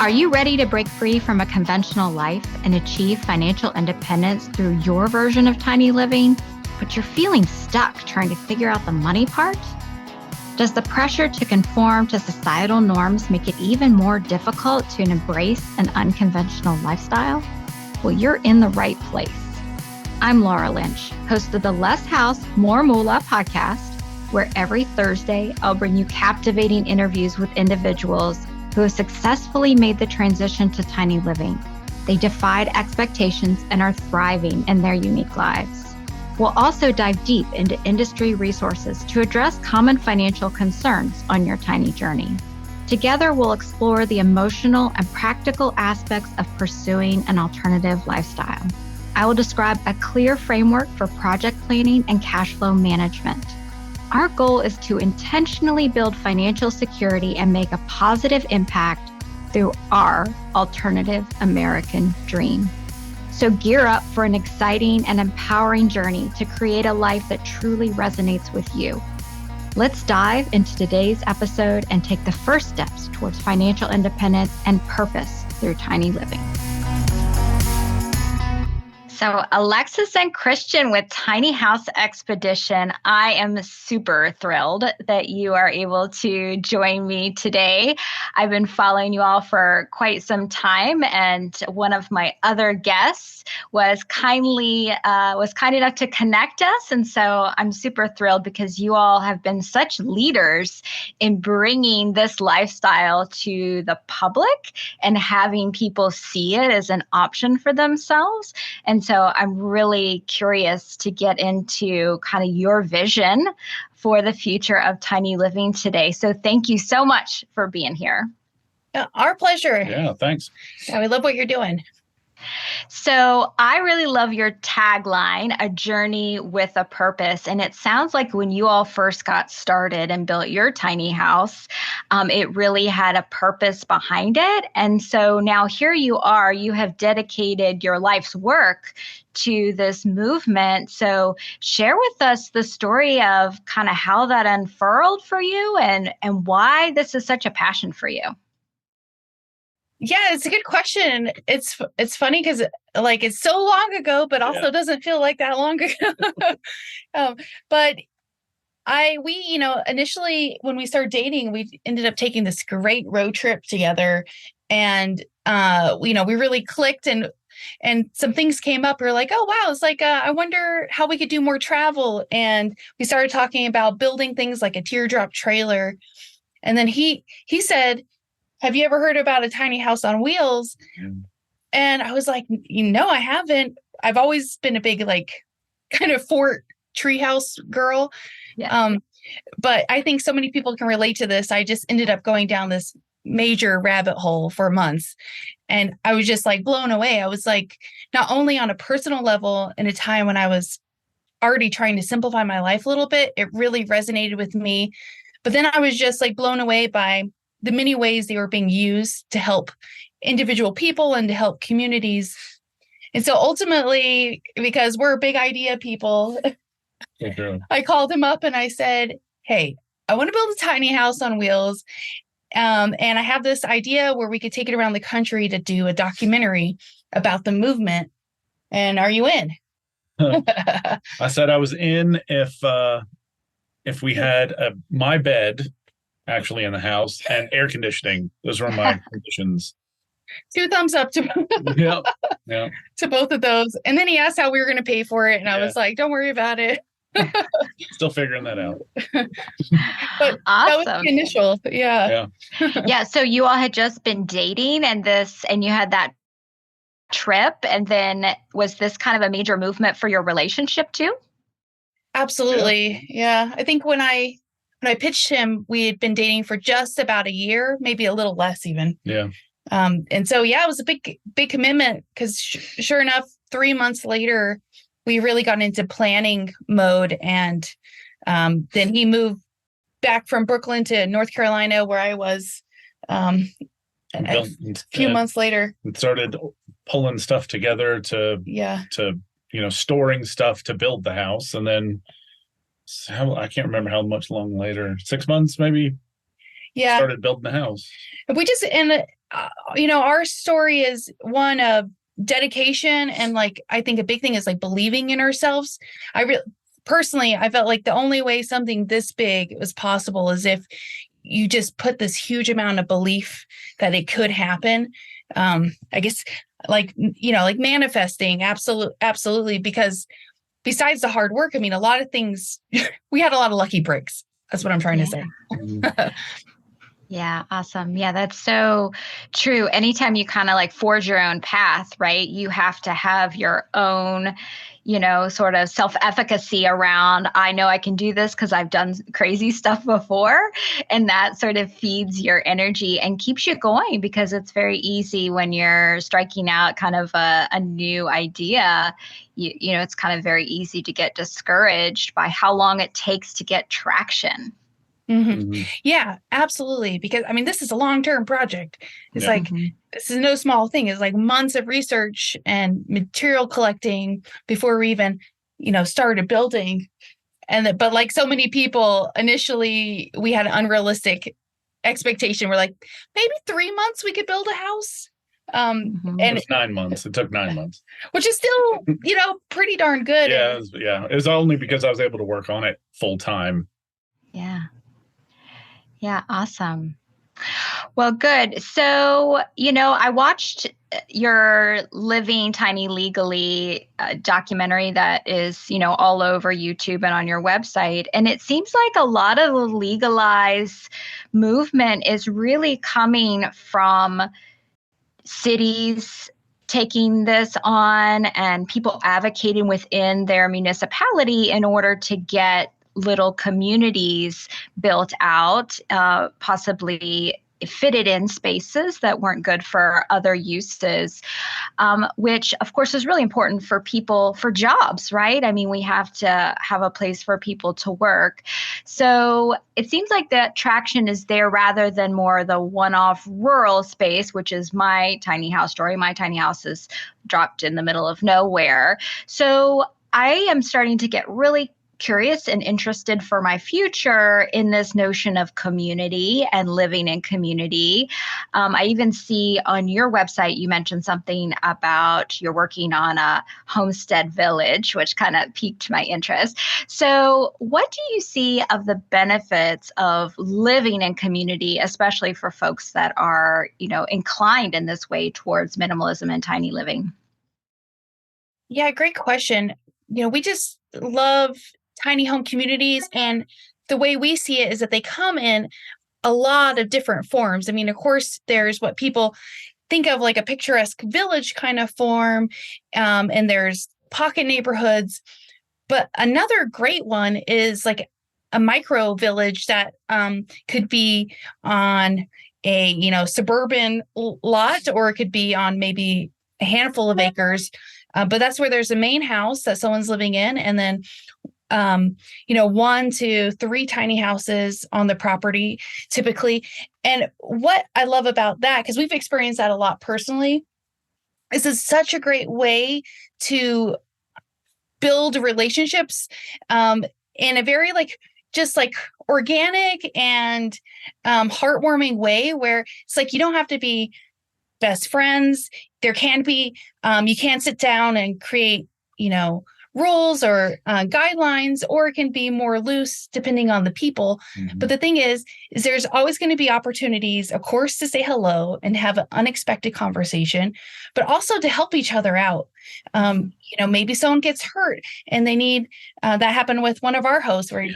Are you ready to break free from a conventional life and achieve financial independence through your version of tiny living, but you're feeling stuck trying to figure out the money part? Does the pressure to conform to societal norms make it even more difficult to embrace an unconventional lifestyle? Well, you're in the right place. I'm Laura Lynch, host of the Less House, More Moolah podcast, where every Thursday I'll bring you captivating interviews with individuals who have successfully made the transition to tiny living. They defied expectations and are thriving in their unique lives. We'll also dive deep into industry resources to address common financial concerns on your tiny journey. Together, we'll explore the emotional and practical aspects of pursuing an alternative lifestyle. I will describe a clear framework for project planning and cash flow management. Our goal is to intentionally build financial security and make a positive impact through our alternative American dream. So gear up for an exciting and empowering journey to create a life that truly resonates with you. Let's dive into today's episode and take the first steps towards financial independence and purpose through tiny living. So Alexis and Christian with Tiny House Expedition, I am super thrilled that you are able to join me today. I've been following you all for quite some time, and one of my other guests was kind enough to connect us. And so I'm super thrilled because you all have been such leaders in bringing this lifestyle to the public and having people see it as an option for themselves. And so I'm really curious to get into kind of your vision for the future of tiny living today. So thank you so much for being here. Our pleasure. Yeah, thanks. Yeah, we love what you're doing. So I really love your tagline, A Journey with a Purpose. And it sounds like when you all first got started and built your tiny house, it really had a purpose behind it. And so now here you are, you have dedicated your life's work to this movement. So share with us the story of kind of how that unfurled for you and why this is such a passion for you. Yeah, it's a good question. It's funny because it's so long ago, but also doesn't feel like that long ago. But we initially when we started dating, we ended up taking this great road trip together, and we really clicked, and some things came up. We were like, oh wow, it's like I wonder how we could do more travel, and we started talking about building things like a teardrop trailer, and then he said, have you ever heard about a tiny house on wheels? Mm. And I was like, I haven't. I've always been a big, kind of fort treehouse girl. Yeah. But I think so many people can relate to this. I just ended up going down this major rabbit hole for months. And I was just blown away. I was not only on a personal level in a time when I was already trying to simplify my life a little bit, it really resonated with me. But then I was just blown away by the many ways they were being used to help individual people and to help communities. And so ultimately, because we're big idea people, I called him up and I said, hey, I want to build a tiny house on wheels. And I have this idea where we could take it around the country to do a documentary about the movement. And are you in? I said I was in if we had my bed actually in the house and air conditioning. Those were my conditions. 2 thumbs up to to both of those. And then he asked how we were going to pay for it, and I was like, don't worry about it. Still figuring that out. But awesome. That was the initial. Yeah. So you all had just been dating and you had that trip, and then was this kind of a major movement for your relationship too? Absolutely. Yeah. I think when I pitched him, we had been dating for just about a year, maybe a little less even. Yeah. And so, it was a big commitment because sure enough, 3 months later, we really got into planning mode. And then he moved back from Brooklyn to North Carolina, where I was a few months later. And started pulling stuff together to storing stuff to build the house. And then I can't remember how much long later, 6 months maybe. Yeah. Started building the house. We just, and our story is one of dedication, and like I think a big thing is like believing in ourselves. Personally, I felt like the only way something this big was possible is if you just put this huge amount of belief that it could happen. I guess like manifesting, absolutely, because besides the hard work, I mean, a lot of things, we had a lot of lucky breaks. That's what I'm trying to say. Yeah, awesome. Yeah, that's so true. Anytime you kind of like forge your own path, right? You have to have your own, sort of self-efficacy around, I know I can do this because I've done crazy stuff before. And that sort of feeds your energy and keeps you going, because it's very easy when you're striking out kind of a new idea. It's kind of very easy to get discouraged by how long it takes to get traction. Yeah, absolutely. Because I mean, this is a long-term project. It's like, this is no small thing. It's like months of research and material collecting before we even, started building. But like so many people, initially we had an unrealistic expectation. We're like, maybe 3 months we could build a house. And it was 9 months. It took 9 months, which is still, pretty darn good. Yeah, it was only because I was able to work on it full time. Yeah, awesome. Well, good. So, I watched your Living Tiny Legally documentary that is, all over YouTube and on your website. And it seems like a lot of the legalized movement is really coming from cities taking this on and people advocating within their municipality in order to get little communities built out, possibly fitted in spaces that weren't good for other uses, which of course is really important for people, for jobs, right? I mean, we have to have a place for people to work. So it seems like that traction is there rather than more the one-off rural space, which is my tiny house story. My tiny house is dropped in the middle of nowhere. So I am starting to get really curious and interested for my future in this notion of community and living in community. I even see on your website, you mentioned something about you're working on a homestead village, which kind of piqued my interest. So what do you see of the benefits of living in community, especially for folks that are, inclined in this way towards minimalism and tiny living? Yeah, great question. We just love tiny home communities, and the way we see it is that they come in a lot of different forms. I mean, of course, there's what people think of like a picturesque village kind of form, and there's pocket neighborhoods. But another great one is like a micro village that could be on a suburban lot, or it could be on maybe a handful of acres. But that's where there's a main house that someone's living in, and then 1 to 3 tiny houses on the property typically. And what I love about that, because we've experienced that a lot personally, is it's such a great way to build relationships in a very just organic and heartwarming way, where it's like you don't have to be best friends. There can be, you can sit down and create, rules or guidelines, or it can be more loose depending on the people. But the thing is there's always going to be opportunities, of course, to say hello and have an unexpected conversation, but also to help each other out. Maybe someone gets hurt and they need, that happened with one of our hosts where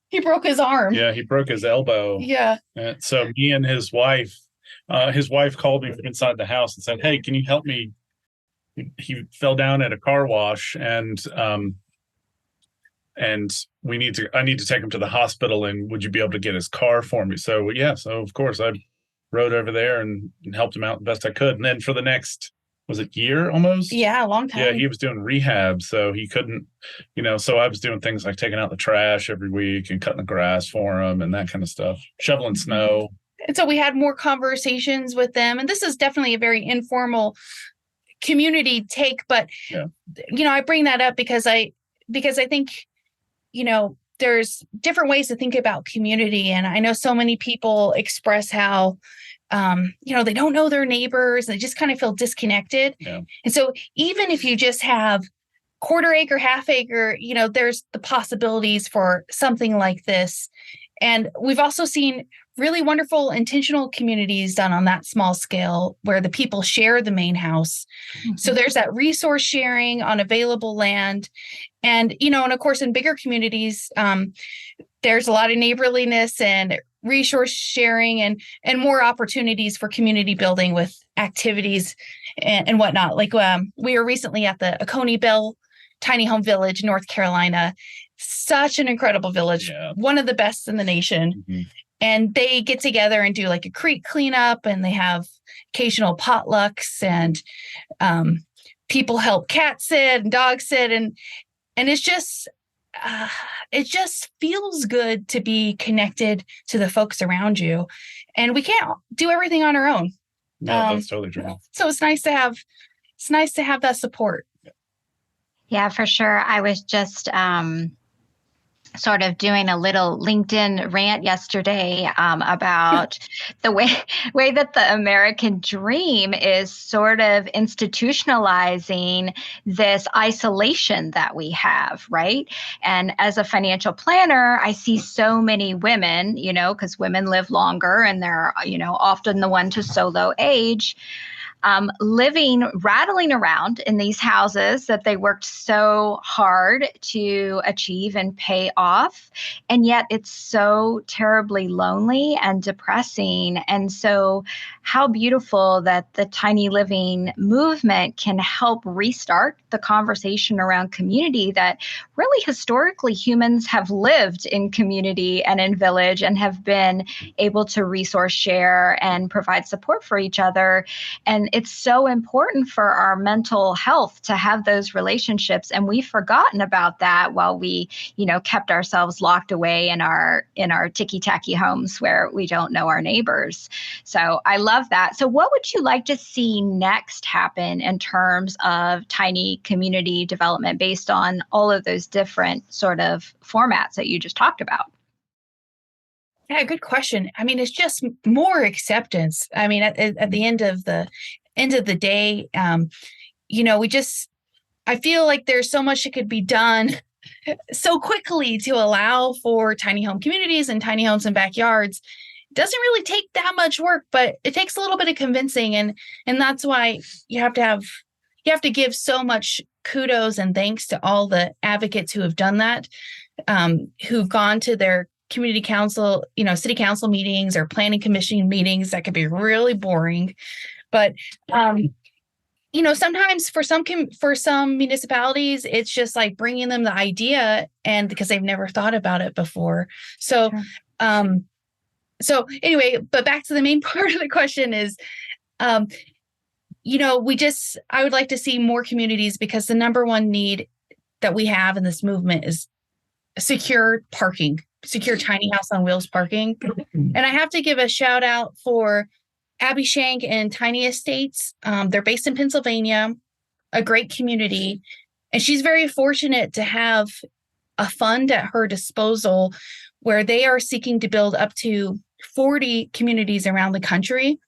he broke his arm. Yeah, he broke his elbow. Yeah. So me and his wife called me from inside the house and said, "Hey, can you help me? He fell down at a car wash, and I need to take him to the hospital, and would you be able to get his car for me?" So so of course I rode over there and helped him out the best I could. And then for the next, was it year almost? Yeah, a long time. Yeah, he was doing rehab, so he couldn't, so I was doing things like taking out the trash every week and cutting the grass for him and that kind of stuff, shoveling snow. And so we had more conversations with them, and this is definitely a very informal community take, but I bring that up because I think there's different ways to think about community, and I know so many people express how they don't know their neighbors. They just kind of feel disconnected. Yeah. And so even if you just have quarter acre, half acre, there's the possibilities for something like this. And we've also seen really wonderful intentional communities done on that small scale where the people share the main house. Mm-hmm. So there's that resource sharing on available land. And, and of course, in bigger communities, there's a lot of neighborliness and resource sharing and more opportunities for community building with activities and whatnot. Like we were recently at the Oconee Bell Tiny Home Village, North Carolina. Such an incredible village, one of the best in the nation. Mm-hmm. And they get together and do like a creek cleanup, and they have occasional potlucks, and people help cat sit and dog sit, and it's just it just feels good to be connected to the folks around you, and we can't do everything on our own. No, that's totally true. So it's nice to have that support. Yeah, for sure. I was just sort of doing a little LinkedIn rant yesterday about the way that the American dream is sort of institutionalizing this isolation that we have, right? And as a financial planner, I see so many women, because women live longer and they're, often the one to solo age, rattling around in these houses that they worked so hard to achieve and pay off. And yet it's so terribly lonely and depressing. And so how beautiful that the tiny living movement can help restart the conversation around community, that really historically humans have lived in community and in village and have been able to resource share and provide support for each other. And it's so important for our mental health to have those relationships. And we've forgotten about that while we, kept ourselves locked away in our ticky-tacky homes where we don't know our neighbors. So I love that. So what would you like to see next happen in terms of tiny community development based on all of those different sort of formats that you just talked about? Yeah, good question. I mean, it's just more acceptance. I mean, at the end of the day, I feel like there's so much that could be done so quickly to allow for tiny home communities and tiny homes and backyards. It doesn't really take that much work, but it takes a little bit of convincing. And that's why you have to give so much kudos and thanks to all the advocates who have done that, who've gone to their community council, city council meetings or planning commission meetings that could be really boring. But, sometimes for some municipalities, it's just like bringing them the idea, and because they've never thought about it before. So, sure. So anyway, but back to the main part of the question is, I would like to see more communities, because the number one need that we have in this movement is secure parking, secure tiny house on wheels parking. And I have to give a shout out for Abby Shank and Tiny Estates. They're based in Pennsylvania, a great community. And she's very fortunate to have a fund at her disposal where they are seeking to build up to 40 communities around the country.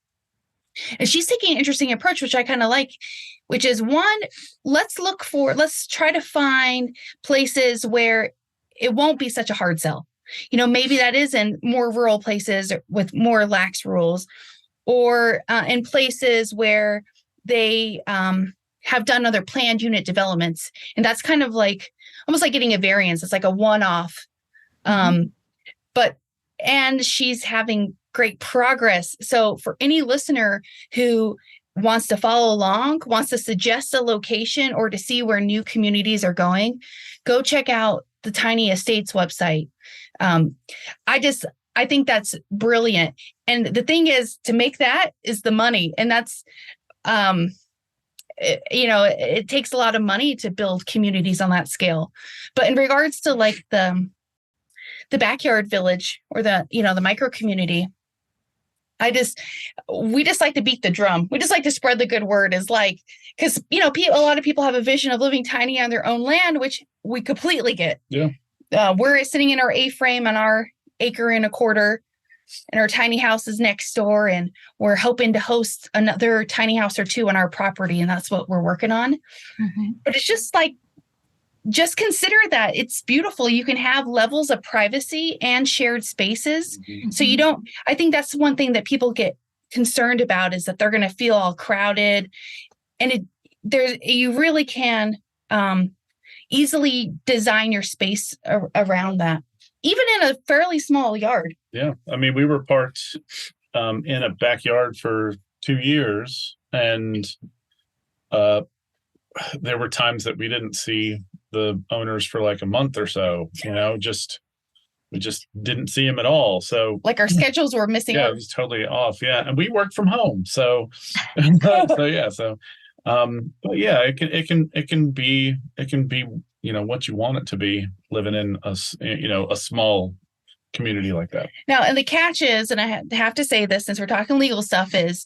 And she's taking an interesting approach, which I kind of like, which is one, let's try to find places where it won't be such a hard sell. Maybe that is in more rural places with more lax rules, or in places where they have done other planned unit developments. And that's kind of like, almost like getting a variance. It's like a one-off. And she's having great progress. So for any listener who wants to follow along, wants to suggest a location or to see where new communities are going, go check out the Tiny Estates website. I think that's brilliant. And the thing is, to make that is the money. And that's, it takes a lot of money to build communities on that scale. But in regards to like the backyard village or the micro community, we just like to beat the drum. We just like to spread the good word, because a lot of people have a vision of living tiny on their own land, which we completely get. Yeah. We're sitting in our A-frame on our acre and a quarter, and our tiny house is next door, and we're hoping to host another tiny house or two on our property, and that's what we're working on. But it's just like, just consider that it's beautiful. You can have levels of privacy and shared spaces. So you don't, I think that's one thing that people get concerned about, is that they're going to feel all crowded. And you really can easily design your space around that, even in a fairly small yard. Yeah. I mean, we were parked in a backyard for 2 years, and there were times that we didn't see the owners for like a month or so, we just didn't see him at all. So like our schedules were missing. Yeah, it was totally off. Yeah. And we worked from home. So, but yeah, it can be, what you want it to be, living in a small community like that. Now, and the catch is, and I have to say this, since we're talking legal stuff, is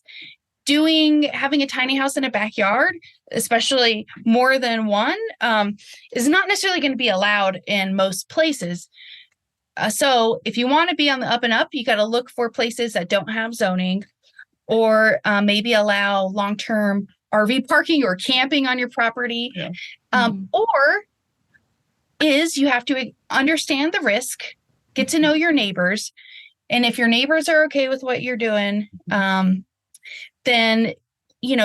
having a tiny house in a backyard, especially more than one, is not necessarily going to be allowed in most places. So if you want to be on the up and up, you got to look for places that don't have zoning, or maybe allow long-term RV parking or camping on your property. Yeah. Or you have to understand the risk, get to know your neighbors. And if your neighbors are okay with what you're doing, then,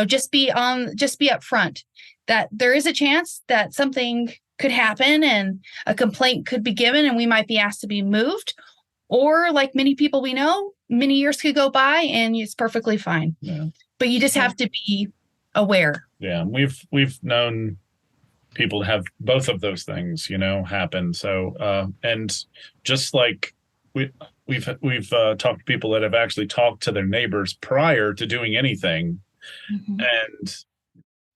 just be upfront that there is a chance that something could happen and a complaint could be given, and we might be asked to be moved. Or, like many people we know, many years could go by and it's perfectly fine. Yeah. But you just have to be aware. Yeah. We've known people to have both of those things, happen. So, and just like we've talked to people that have actually talked to their neighbors prior to doing anything, and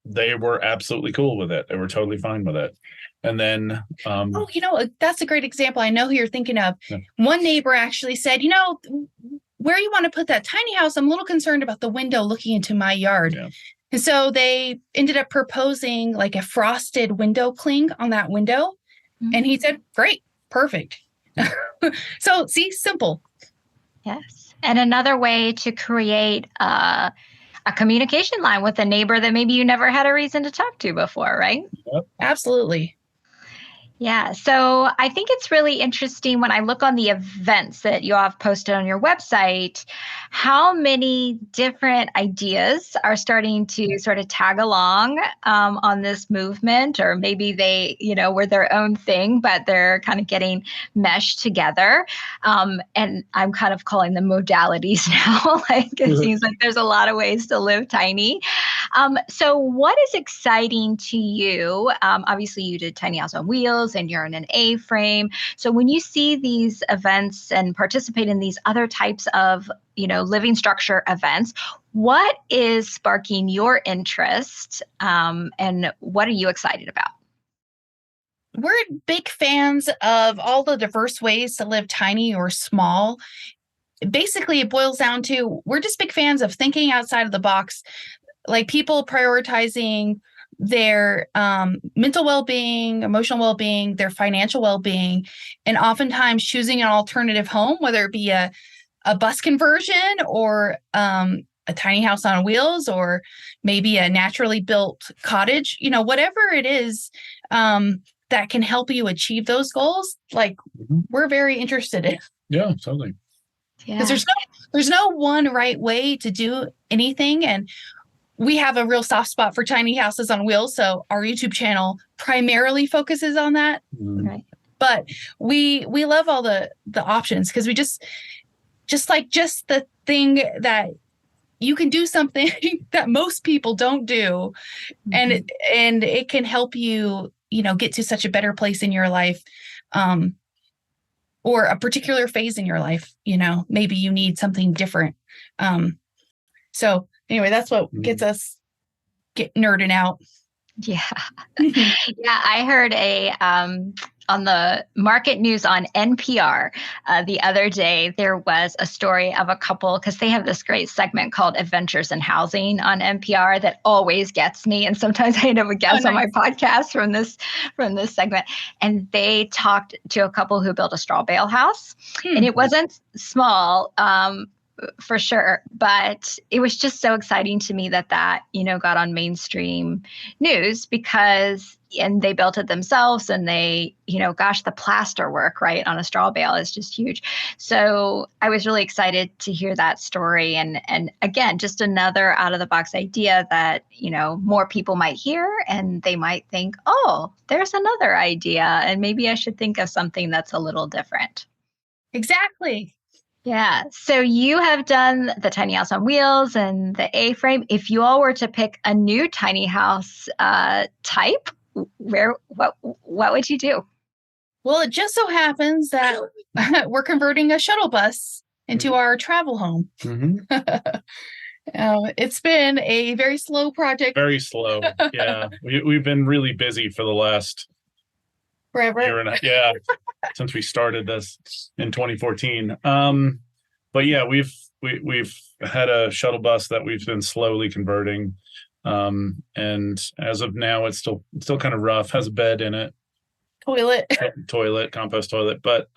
they were absolutely cool with it. They were totally fine with it. And then, that's a great example. I know who you're thinking of. Yeah. One neighbor actually said, where you want to put that tiny house, I'm a little concerned about the window looking into my yard. Yeah. And so they ended up proposing like a frosted window cling on that window. And he said, great, perfect. So see, simple. Yes. And another way to create a communication line with a neighbor that maybe you never had a reason to talk to before, right? Yep. Absolutely. Yeah. So I think it's really interesting when I look on the events that you all have posted on your website, how many different ideas are starting to sort of tag along on this movement, or maybe they, were their own thing, but they're kind of getting meshed together. And I'm kind of calling them modalities now. It seems like there's a lot of ways to live tiny. So what is exciting to you? Obviously, you did Tiny House on Wheels, and you're in an A-frame. So when you see these events and participate in these other types of, living structure events, what is sparking your interest, and what are you excited about? We're big fans of all the diverse ways to live tiny or small. Basically, it boils down to, we're just big fans of thinking outside of the box, like people prioritizing their mental well-being, emotional well-being, their financial well-being, and oftentimes choosing an alternative home, whether it be a bus conversion or a tiny house on wheels, or maybe a naturally built cottage, whatever it is that can help you achieve those goals. Like we're very interested in. Yeah, totally. Because there's no one right way to do anything. And we have a real soft spot for tiny houses on wheels. So our YouTube channel primarily focuses on that. Right. But we love all the options, because we just the thing that you can do something that most people don't do. And it can help you, get to such a better place in your life, or a particular phase in your life. Maybe you need something different. So anyway, that's what gets us nerding out. Yeah. Yeah. I heard on the market news on NPR the other day, there was a story of a couple, because they have this great segment called Adventures in Housing on NPR that always gets me. And sometimes I end up with guests on my podcast from this segment. And they talked to a couple who built a straw bale house. And it wasn't small, for sure. But it was just so exciting to me that got on mainstream news and they built it themselves, and they, the plaster work, right, on a straw bale is just huge. So I was really excited to hear that story. And again, just another out of the box idea that, more people might hear, and they might think, oh, there's another idea, and maybe I should think of something that's a little different. Exactly. Yeah. So you have done the tiny house on wheels and the A-frame. If you all were to pick a new tiny house type, what would you do? Well, it just so happens that we're converting a shuttle bus into our travel home. It's been a very slow project. Very slow. Yeah. We've been really busy for the last forever. Since we started this in 2014. But yeah, we've had a shuttle bus that we've been slowly converting. And as of now, it's still kind of rough, has a bed in it. Compost toilet. But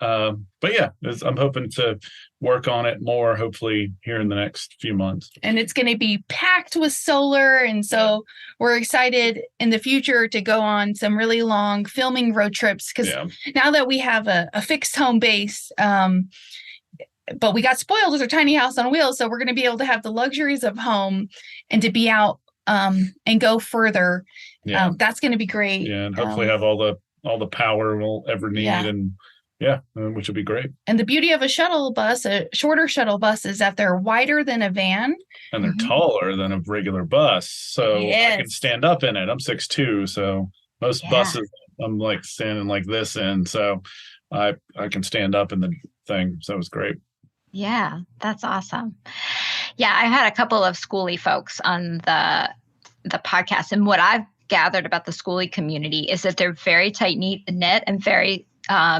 yeah, I'm hoping to work on it more, hopefully here in the next few months. And it's going to be packed with solar. And so we're excited in the future to go on some really long filming road trips, because now that we have a fixed home base, but we got spoiled with our tiny house on wheels. So we're going to be able to have the luxuries of home and to be out and go further. That's going to be great. Yeah, and hopefully have all the power we'll ever need, and which would be great. And the beauty of a shorter shuttle bus, is that they're wider than a van, and they're taller than a regular bus. So I can stand up in it. I'm 6'2", so most buses I'm like standing like this in. So I can stand up in the thing. So it's great. Yeah, that's awesome. Yeah, I had a couple of schoolie folks on the podcast, and what I've gathered about the schoolie community is that they're very tight-knit and very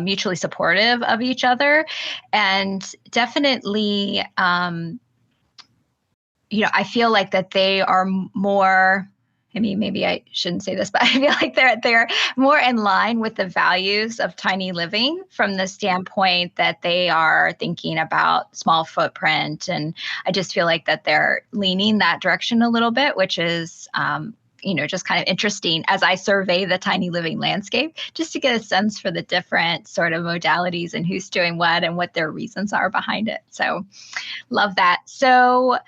mutually supportive of each other. And definitely, I feel like that they are more, maybe I shouldn't say this, but I feel like they're more in line with the values of tiny living, from the standpoint that they are thinking about small footprint. And I just feel like that they're leaning that direction a little bit, which is, just kind of interesting as I survey the tiny living landscape, just to get a sense for the different sort of modalities and who's doing what and what their reasons are behind it. So love that. So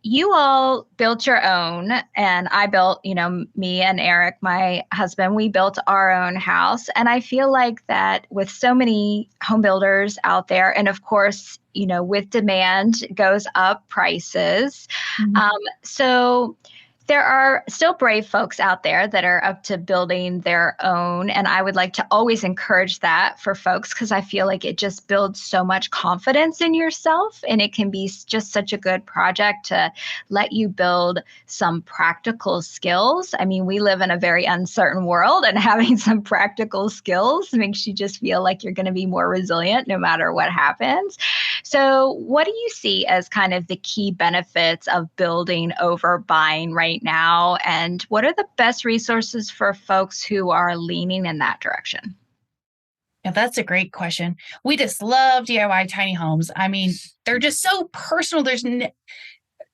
you all built your own, and I built, me and Eric, my husband, we built our own house. And I feel like that with so many home builders out there, and of course, with demand goes up prices. So there are still brave folks out there that are up to building their own. And I would like to always encourage that for folks, because I feel like it just builds so much confidence in yourself. And it can be just such a good project to let you build some practical skills. We live in a very uncertain world, and having some practical skills makes you just feel like you're going to be more resilient no matter what happens. So what do you see as kind of the key benefits of building over buying right now? And what are the best resources for folks who are leaning in that direction? Yeah, that's a great question. We just love DIY tiny homes. They're just so personal.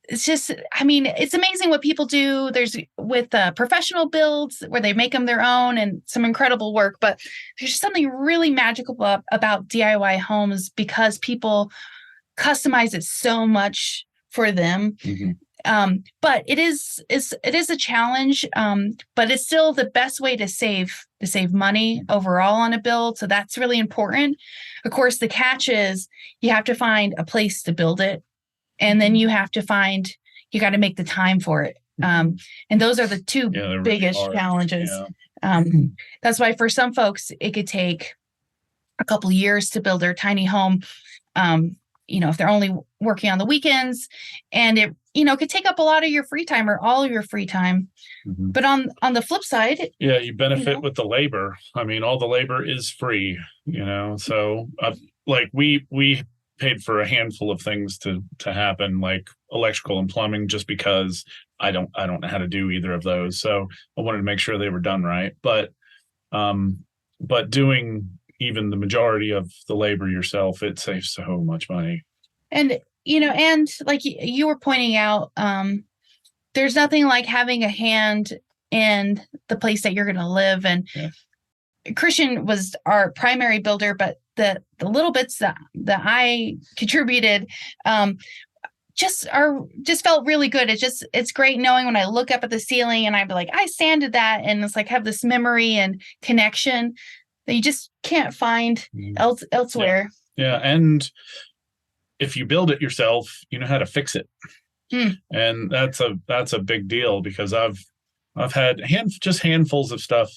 It's amazing what people do. There's with professional builds where they make them their own, and some incredible work, but there's just something really magical about DIY homes, because people customize it so much for them. But it is a challenge, but it's still the best way to save money overall on a build. So that's really important. Of course, the catch is you have to find a place to build it, and then you got to make the time for it. And those are the two biggest really challenges. That's why for some folks, it could take a couple years to build their tiny home. if they're only working on the weekends, and it, could take up a lot of your free time or all of your free time. Mm-hmm. But on the flip side, you benefit with the labor. I mean, all the labor is free, so like we paid for a handful of things to happen, like electrical and plumbing, just because I don't know how to do either of those. So I wanted to make sure they were done right. But doing even the majority of the labor yourself, it saves so much money. And, and like you were pointing out, there's nothing like having a hand in the place that you're going to live. And Christian was our primary builder, but the little bits that I contributed, just felt really good. It's great knowing when I look up at the ceiling and I'd be like, I sanded that. And it's like, have this memory and connection that you just can't find elsewhere. Yeah. And if you build it yourself, you know how to fix it. And that's a big deal, because I've had handfuls of stuff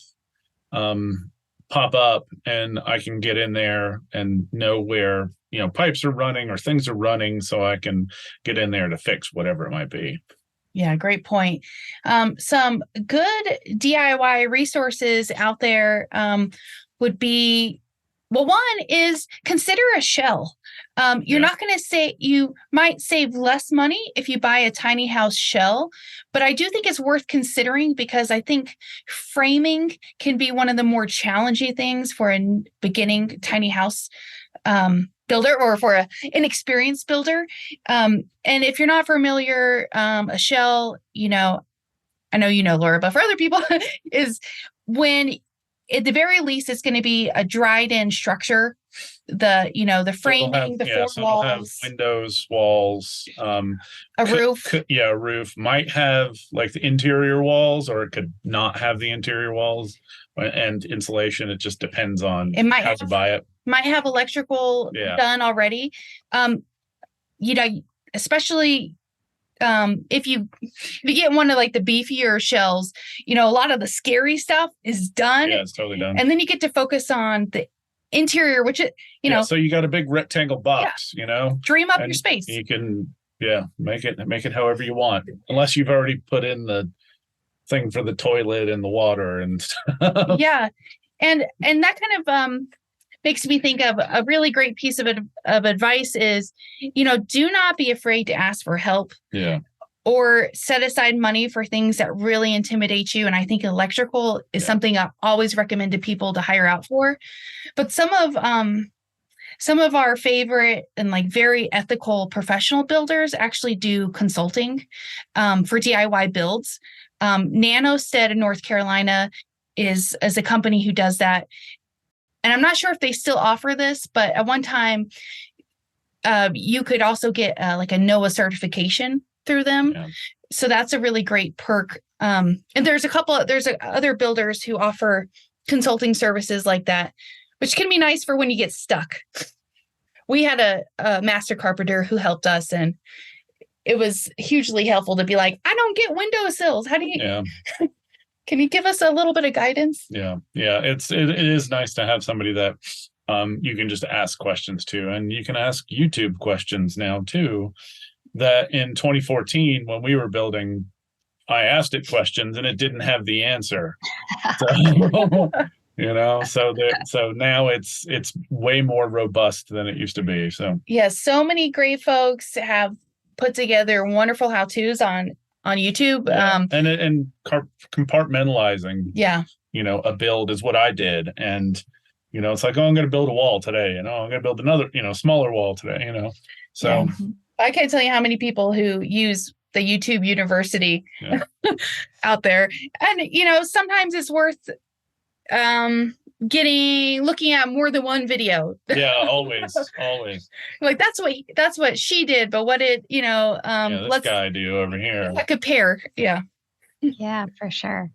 pop up, and I can get in there and know where pipes are running or things are running, so I can get in there to fix whatever it might be. Yeah, great point. Some good DIY resources out there would be, well, one is consider a shell. You're not going to say, you might save less money if you buy a tiny house shell, but I do think it's worth considering, because I think framing can be one of the more challenging things for a beginning tiny house builder, or for an inexperienced builder. And if you're not familiar, a shell, I know Laura, but for other people, is when at the very least it's going to be a dried in structure. The framing, the four walls, have windows, walls, a roof. A roof might have like the interior walls, or it could not have the interior walls and insulation. It just depends on how to buy it. Might have electrical done already. Especially if you get one of like the beefier shells, a lot of the scary stuff is done. Yeah, it's totally done. And then you get to focus on the interior, which so you got a big rectangle box, dream up your space. You can make it however you want, unless you've already put in the thing for the toilet and the water and stuff. Yeah. And that kind of makes me think of a really great piece of advice is, do not be afraid to ask for help. Yeah. Or set aside money for things that really intimidate you. And I think electrical is something I always recommend to people to hire out for. But some of our favorite and like very ethical professional builders actually do consulting for DIY builds. Nanostead in North Carolina is a company who does that. And I'm not sure if they still offer this, but at one time you could also get like a NOAA certification through them. Yeah. So that's a really great perk. And there's other builders who offer consulting services like that, which can be nice for when you get stuck. We had a master carpenter who helped us, and it was hugely helpful to be like, I don't get windowsills. How do you, can you give us a little bit of guidance? Yeah. Yeah. It is nice to have somebody that you can just ask questions to, and you can ask YouTube questions now too. That in 2014, when we were building, I asked it questions and it didn't have the answer. So, so now it's way more robust than it used to be. So so many great folks have put together wonderful how-tos on YouTube. Yeah. And compartmentalizing. Yeah. A build is what I did, and it's like, oh, I'm going to build a wall today, and I'm going to build another smaller wall today. So. Yeah. I can't tell you how many people who use the YouTube University out there. And, sometimes it's worth looking at more than one video. Yeah, always. Like that's what she did, but what did, this guy do over here? Compare. Yeah. Yeah, for sure.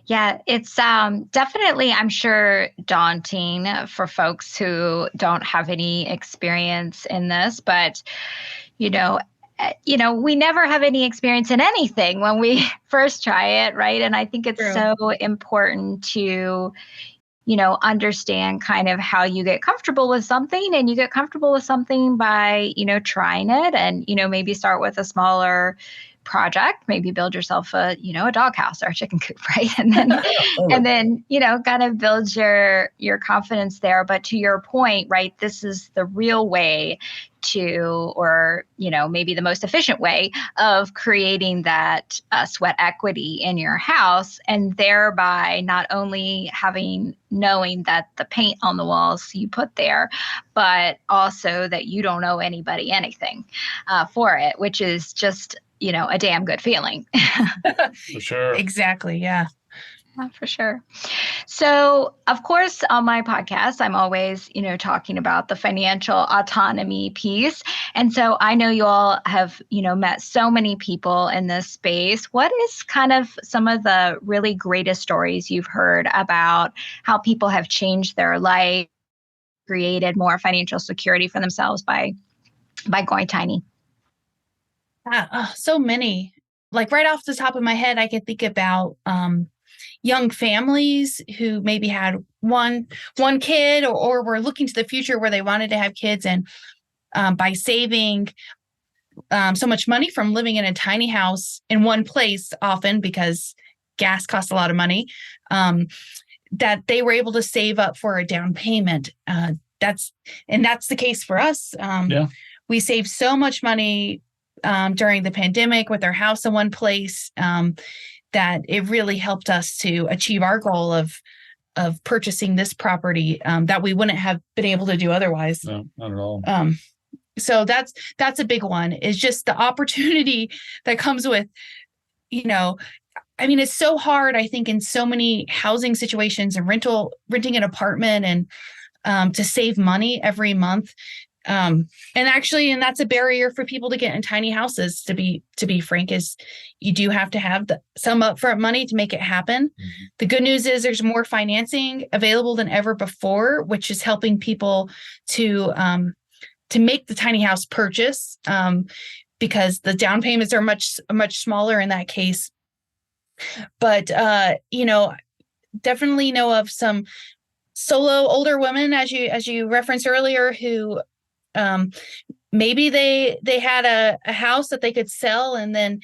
Yeah, it's definitely, I'm sure, daunting for folks who don't have any experience in this, but we never have any experience in anything when we first try it, right? And I think it's so important to, understand kind of how you get comfortable with something, and you get comfortable with something by, trying it, and, maybe start with a smaller project, maybe build yourself a doghouse or a chicken coop, right? And then, kind of build your confidence there. But to your point, right, this is the real way to, or, maybe the most efficient way of creating that sweat equity in your house, and thereby not only knowing that the paint on the walls you put there, but also that you don't owe anybody anything for it, which is just, a damn good feeling. For sure. Exactly. Yeah. For sure. So, of course, on my podcast, I'm always, talking about the financial autonomy piece. And so I know you all have, met so many people in this space. What is kind of some of the really greatest stories you've heard about how people have changed their life, created more financial security for themselves by going tiny? So many. Like right off the top of my head, I could think about young families who maybe had one kid, or were looking to the future where they wanted to have kids, and by saving so much money from living in a tiny house in one place, often because gas costs a lot of money, that they were able to save up for a down payment. That's the case for us. We saved so much money during the pandemic with our house in one place, that it really helped us to achieve our goal of purchasing this property that we wouldn't have been able to do otherwise. No, not at all. So that's a big one, is just the opportunity that comes with, it's so hard, I think, in so many housing situations and renting an apartment, and to save money every month. And that's a barrier for people to get in tiny houses, to be frank, is you do have to have some upfront money to make it happen. Mm-hmm. The good news is there's more financing available than ever before, which is helping people to make the tiny house purchase, because the down payments are much smaller in that case. But, definitely know of some solo older women, as you referenced earlier, who maybe they had a house that they could sell and then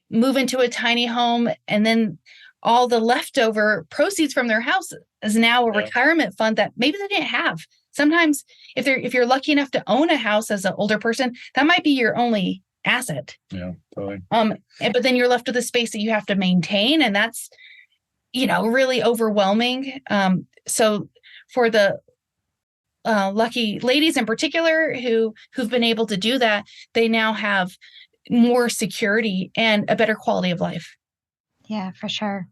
move into a tiny home, and then all the leftover proceeds from their house is now a retirement fund that maybe they didn't have. Sometimes if you're lucky enough to own a house as an older person, that might be your only asset. Yeah, totally. But then you're left with a space that you have to maintain, and that's, really overwhelming. So for the lucky ladies in particular who've been able to do that, they now have more security and a better quality of life. Yeah, for sure.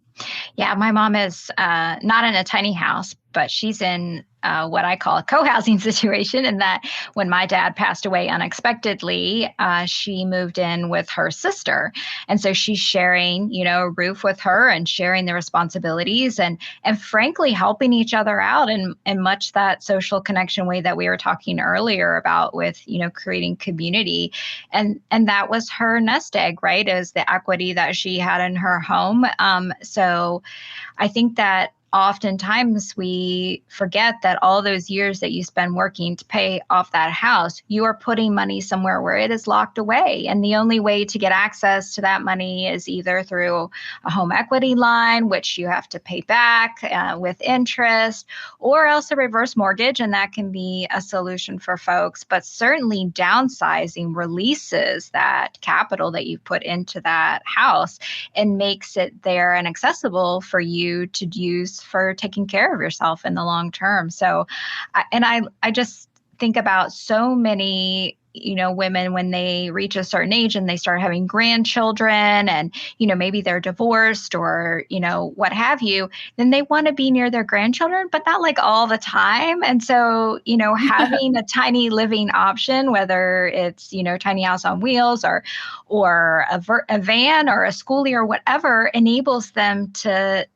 Yeah, my mom is not in a tiny house, but she's in what I call a co-housing situation, in that when my dad passed away unexpectedly, she moved in with her sister. And so she's sharing, a roof with her, and sharing the responsibilities, and frankly, helping each other out in much that social connection way that we were talking earlier about, with, creating community. And that was her nest egg, right? Is the equity that she had in her home. So I think that oftentimes we forget that all those years that you spend working to pay off that house, you are putting money somewhere where it is locked away. And the only way to get access to that money is either through a home equity line, which you have to pay back with interest, or else a reverse mortgage. And that can be a solution for folks. But certainly downsizing releases that capital that you've put into that house and makes it there and accessible for you to use for taking care of yourself in the long term. So, I just think about so many, women when they reach a certain age and they start having grandchildren, and, maybe they're divorced, or, what have you, then they want to be near their grandchildren, but not like all the time. And so, having a tiny living option, whether it's, tiny house on wheels, or a van or a schoolie or whatever, enables them to,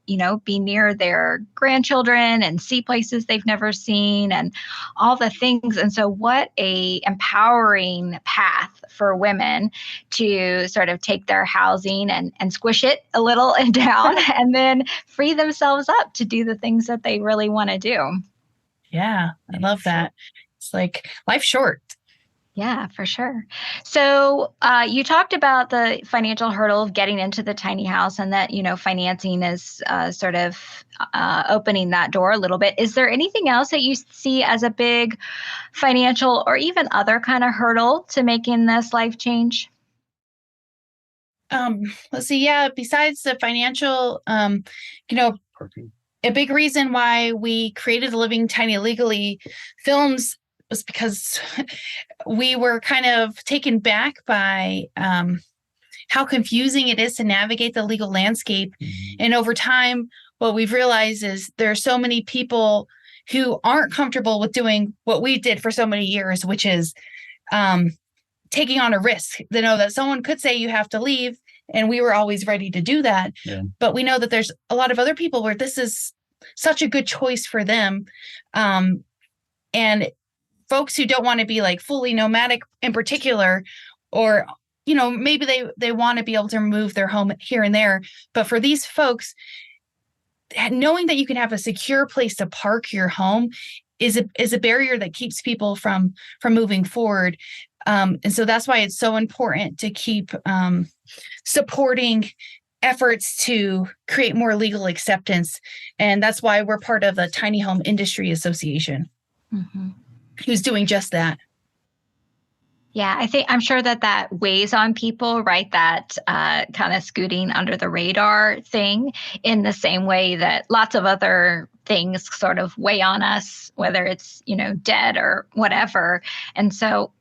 be near their grandchildren and see places they've never seen, and all the things. And so what a empowering empowering path for women to sort of take their housing and squish it a little and down and then free themselves up to do the things that they really want to do. Yeah, I love that. It's like life's short. Yeah, for sure. So you talked about the financial hurdle of getting into the tiny house and that, financing is sort of opening that door a little bit. Is there anything else that you see as a big financial or even other kind of hurdle to making this life change? Let's see. Yeah, besides the financial, Parking. a big reason why we created the Living Tiny Legally films was because we were kind of taken back by how confusing it is to navigate the legal landscape. Mm-hmm. And over time, what we've realized is there are so many people who aren't comfortable with doing what we did for so many years, which is taking on a risk. They know that someone could say you have to leave, and we were always ready to do that. Yeah. But we know that there's a lot of other people where this is such a good choice for them. And folks who don't want to be like fully nomadic in particular, or, maybe they want to be able to move their home here and there. But for these folks, knowing that you can have a secure place to park your home is a barrier that keeps people from moving forward. And so that's why it's so important to keep supporting efforts to create more legal acceptance. And that's why we're part of the Tiny Home Industry Association, who's doing just that. Yeah, I'm sure that weighs on people, right? That kind of scooting under the radar thing, in the same way that lots of other things sort of weigh on us, whether it's, debt or whatever. And so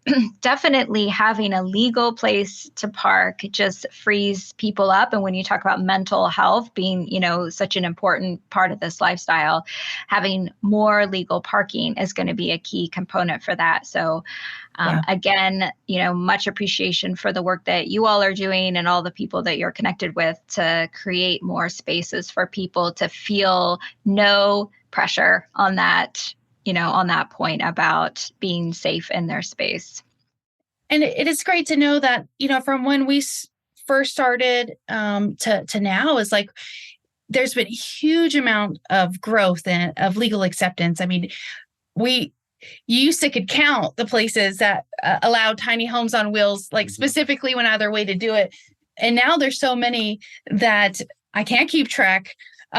definitely having a legal place to park just frees people up. And when you talk about mental health being, such an important part of this lifestyle, having more legal parking is going to be a key component for that. So again, much appreciation for the work that you all are doing and all the people that you're connected with to create more spaces for people to feel no pressure on that, on that point about being safe in their space. And it is great to know that, from when we first started to now, is like there's been a huge amount of growth and of legal acceptance. I mean, you used to could count the places that allowed tiny homes on wheels, like specifically went out of their way to do it. And now there's so many that I can't keep track,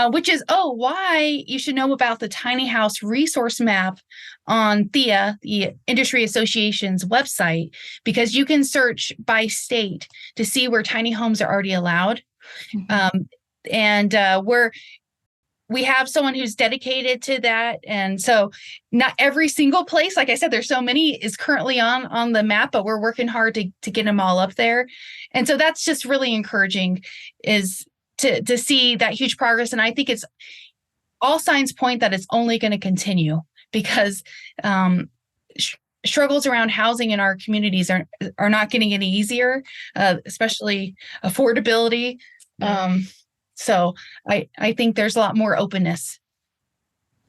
which is, why you should know about the Tiny House Resource Map on THEA, the Industry Association's website, because you can search by state to see where tiny homes are already allowed. We have someone who's dedicated to that. And so not every single place, like I said, there's so many, is currently on the map, but we're working hard to get them all up there. And so that's just really encouraging, is to see that huge progress. And I think it's all signs point that it's only going to continue, because struggles around housing in our communities are not getting any easier, especially affordability. So I think there's a lot more openness.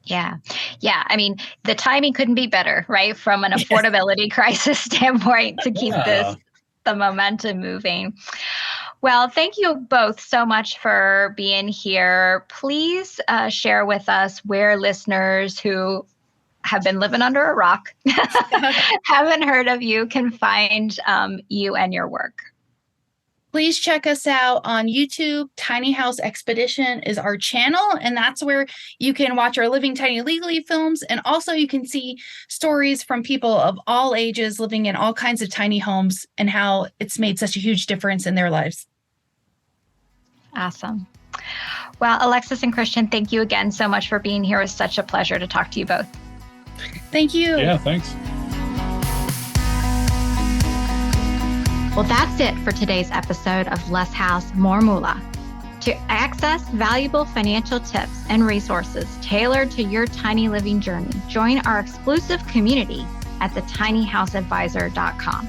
Yeah. Yeah. I mean, the timing couldn't be better, right? From an affordability crisis standpoint, to keep the momentum moving. Well, thank you both so much for being here. Please share with us where listeners who have been living under a rock, haven't heard of you, can find you and your work. Please check us out on YouTube. Tiny House Expedition is our channel, and that's where you can watch our Living Tiny Legally films. And also you can see stories from people of all ages living in all kinds of tiny homes and how it's made such a huge difference in their lives. Awesome. Well, Alexis and Christian, thank you again so much for being here. It was such a pleasure to talk to you both. Thank you. Yeah, thanks. Well, that's it for today's episode of Less House, More Moolah. To access valuable financial tips and resources tailored to your tiny living journey, join our exclusive community at thetinyhouseadvisor.com.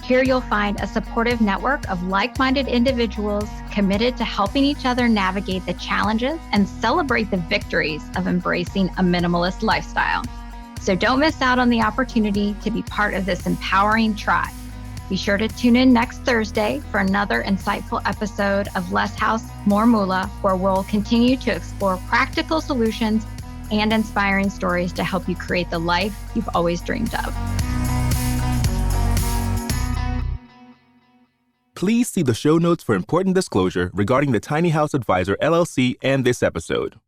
Here you'll find a supportive network of like-minded individuals committed to helping each other navigate the challenges and celebrate the victories of embracing a minimalist lifestyle. So don't miss out on the opportunity to be part of this empowering tribe. Be sure to tune in next Thursday for another insightful episode of Less House, More Moolah, where we'll continue to explore practical solutions and inspiring stories to help you create the life you've always dreamed of. Please see the show notes for important disclosure regarding the Tiny House Advisor LLC and this episode.